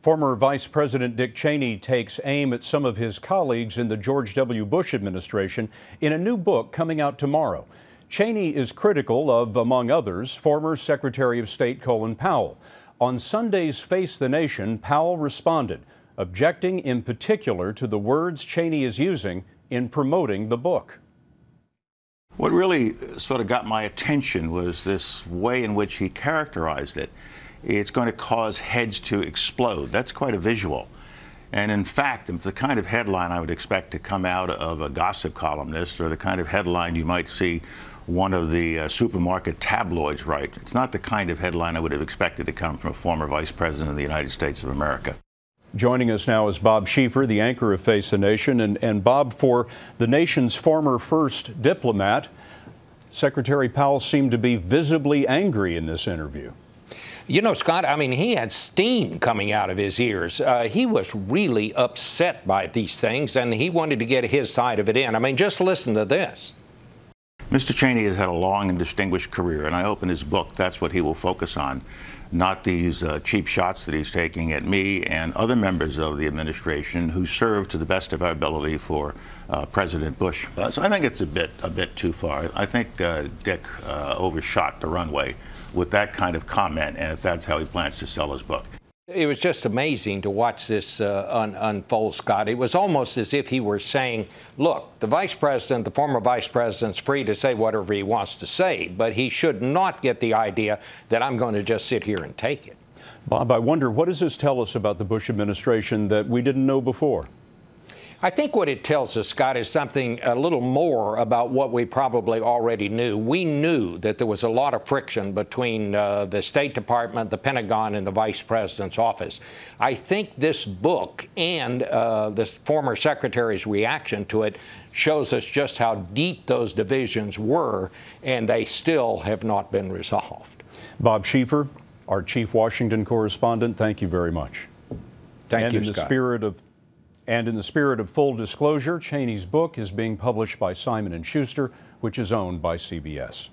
Former Vice President Dick Cheney takes aim at some of his colleagues in the George W. Bush administration in a new book coming out tomorrow. Cheney is critical of, among others, former Secretary of State Colin Powell. On Sunday's Face the Nation, Powell responded, objecting in particular to the words Cheney is using in promoting the book. What really sort of got my attention was this way in which he characterized it. It's going to cause heads to explode. That's quite a visual. And in fact, the kind of headline I would expect to come out of a gossip columnist, or the kind of headline you might see one of the supermarket tabloids write, it's not the kind of headline I would have expected to come from a former Vice President of the United States of America. Joining us now is Bob Schieffer, the anchor of Face the Nation. And Bob, for the nation's former first diplomat, Secretary Powell seemed to be visibly angry in this interview. You know, Scott, I mean, he had steam coming out of his ears. He was really upset by these things, and he wanted to get his side of it in. I mean, just listen to this. Mr. Cheney has had a long and distinguished career, and I hope in his book that's what he will focus on, not these cheap shots that he's taking at me and other members of the administration who served to the best of our ability for President Bush. So I think it's a bit too far. I think Dick overshot the runway with that kind of comment, and if that's how he plans to sell his book. It was just amazing to watch this unfold, Scott. It was almost as if he were saying, look, the vice president, the former vice president's free to say whatever he wants to say, but he should not get the idea that I'm going to just sit here and take it. Bob, I wonder, what does this tell us about the Bush administration that we didn't know before? I think what it tells us, Scott, is something a little more about what we probably already knew. We knew that there was a lot of friction between the State Department, the Pentagon, and the Vice President's office. I think this book and this former secretary's reaction to it shows us just how deep those divisions were, and they still have not been resolved. Bob Schieffer, our chief Washington correspondent, thank you very much. Thank you, Scott. And in the spirit of full disclosure, Cheney's book is being published by Simon & Schuster, which is owned by CBS.